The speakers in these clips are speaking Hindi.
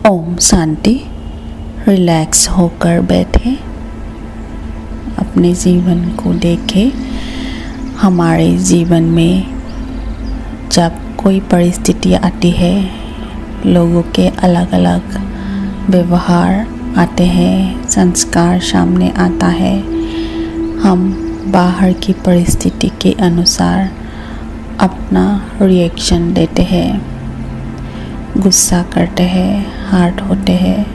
ओम शांति। रिलैक्स होकर बैठे, अपने जीवन को देखें। हमारे जीवन में जब कोई परिस्थिति आती है, लोगों के अलग अलग व्यवहार आते हैं, संस्कार सामने आता है। हम बाहर की परिस्थिति के अनुसार अपना रिएक्शन देते हैं, गुस्सा करते हैं, हर्ट होते हैं,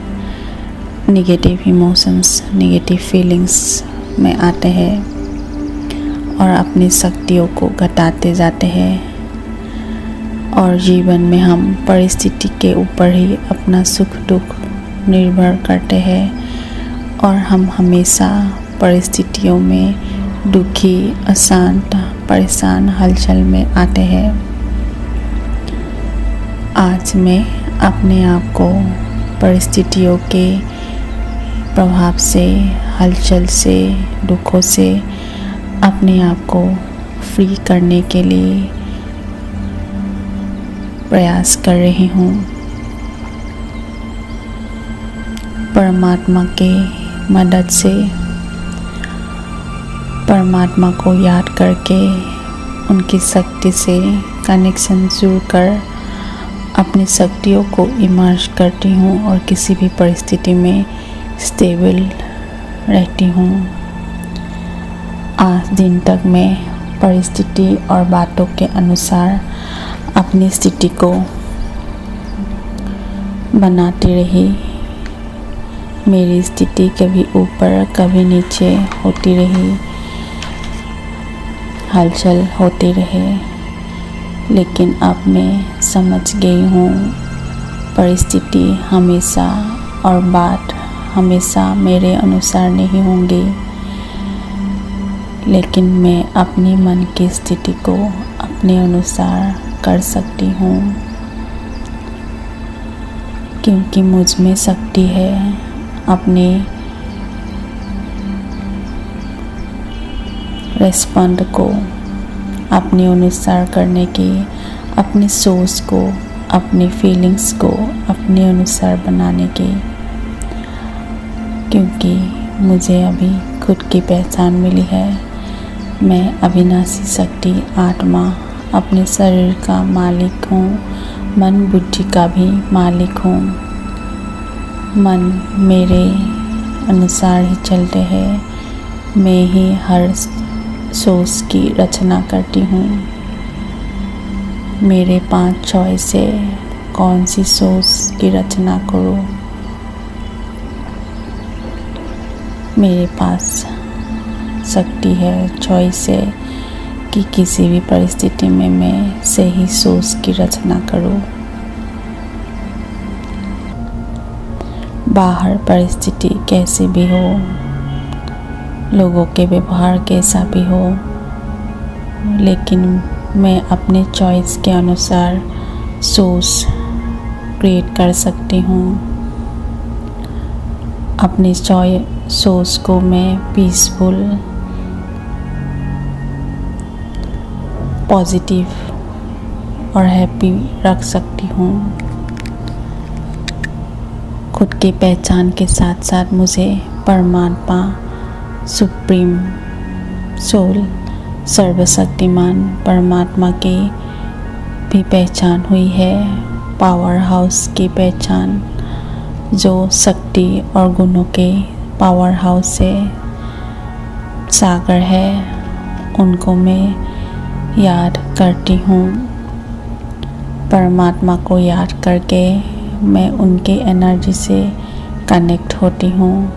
नेगेटिव इमोशंस, नेगेटिव फीलिंग्स में आते हैं और अपनी शक्तियों को घटाते जाते हैं। और जीवन में हम परिस्थिति के ऊपर ही अपना सुख दुख निर्भर करते हैं और हम हमेशा परिस्थितियों में दुखी, अशांत, परेशान, हलचल में आते हैं। आज मैं अपने आप को परिस्थितियों के प्रभाव से, हलचल से, दुखों से अपने आप को फ्री करने के लिए प्रयास कर रही हूँ। परमात्मा के मदद से, परमात्मा को याद करके, उनकी शक्ति से कनेक्शन जोड़कर अपनी शक्तियों को इमर्ज करती हूँ और किसी भी परिस्थिति में स्टेबल रहती हूँ। आज दिन तक मैं परिस्थिति और बातों के अनुसार अपनी स्थिति को बनाती रही। मेरी स्थिति कभी ऊपर कभी नीचे होती रही, हलचल होती रहे, लेकिन अब मैं समझ गई हूँ परिस्थिति हमेशा और बात हमेशा मेरे अनुसार नहीं होंगी, लेकिन मैं अपनी मन की स्थिति को अपने अनुसार कर सकती हूँ, क्योंकि मुझ में शक्ति है अपने रेस्पॉन्ड को अपने अनुसार करने की, अपनी सोच को, अपनी फीलिंग्स को अपने अनुसार बनाने की। क्योंकि मुझे अभी खुद की पहचान मिली है। मैं अविनाशी शक्ति आत्मा अपने शरीर का मालिक हूँ, मन बुद्धि का भी मालिक हूँ। मन मेरे अनुसार ही चलते हैं, मैं ही हर सोच की रचना करती हूँ। मेरे 5 चॉइस है, कौन सी सोच की रचना करूँ। मेरे पास शक्ति है, चॉइस है कि किसी भी परिस्थिति में मैं सही सोच की रचना करूँ। बाहर परिस्थिति कैसी भी हो, लोगों के व्यवहार कैसा भी हो, लेकिन मैं अपने चॉइस के अनुसार सोच क्रिएट कर सकती हूँ। अपनी सोच को मैं पीसफुल, पॉजिटिव और हैप्पी रख सकती हूँ। खुद की पहचान के साथ साथ मुझे परमात्मा, सुप्रीम सोल, सर्वशक्तिमान परमात्मा की भी पहचान हुई है। पावर हाउस की पहचान, जो शक्ति और गुणों के पावर हाउस से सागर है, उनको मैं याद करती हूँ। परमात्मा को याद करके मैं उनके एनर्जी से कनेक्ट होती हूँ।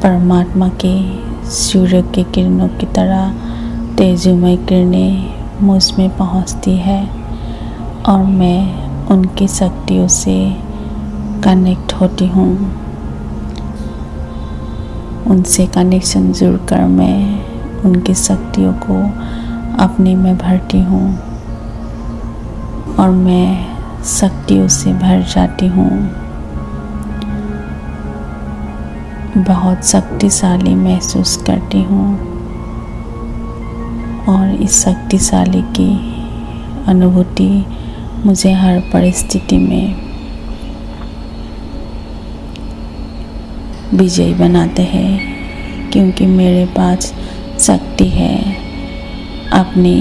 परमात्मा के सूर्य की किरणों की तरह तेजोमय किरणें मुझ में पहुँचती है और मैं उनकी शक्तियों से कनेक्ट होती हूँ। उनसे कनेक्शन जुड़कर मैं उनकी शक्तियों को अपने में भरती हूँ और मैं शक्तियों से भर जाती हूँ। बहुत शक्तिशाली महसूस करती हूँ और इस शक्तिशाली की अनुभूति मुझे हर परिस्थिति में विजयी बनाते हैं, क्योंकि मेरे पास शक्ति है अपनी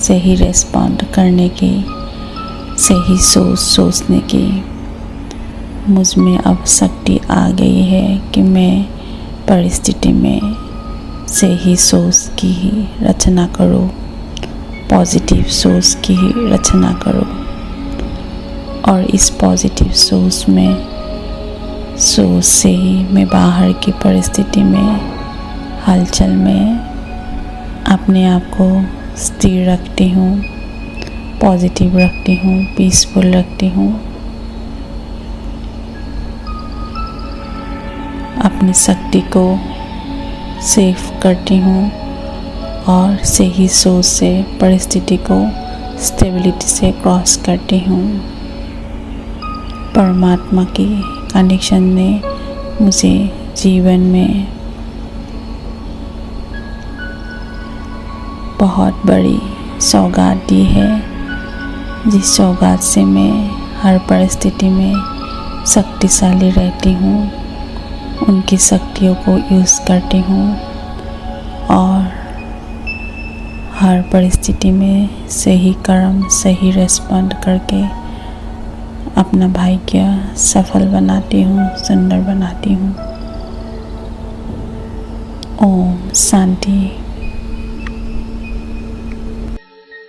सही रिस्पॉन्ड करने की, सही सोचने की। मुझ में अब शक्ति आ गई है कि मैं परिस्थिति में सही सोच की ही रचना करूं, पॉजिटिव सोच की ही रचना करूं। और इस पॉजिटिव सोच से ही मैं बाहर की परिस्थिति में, हलचल में अपने आप को स्थिर रखती हूँ, पॉजिटिव रखती हूँ, पीसफुल रखती हूँ। अपनी शक्ति को सेव करती हूँ और सही सोच से परिस्थिति को स्टेबिलिटी से क्रॉस करती हूँ। परमात्मा की कनेक्शन ने मुझे जीवन में बहुत बड़ी सौगात दी है, जिस सौगात से मैं हर परिस्थिति में शक्तिशाली रहती हूँ, उनकी शक्तियों को यूज़ करती हूँ और हर परिस्थिति में सही कर्म, सही रिस्पॉन्ड करके अपना भाग्य सफल बनाती हूँ, सुंदर बनाती हूँ। ओम शांति।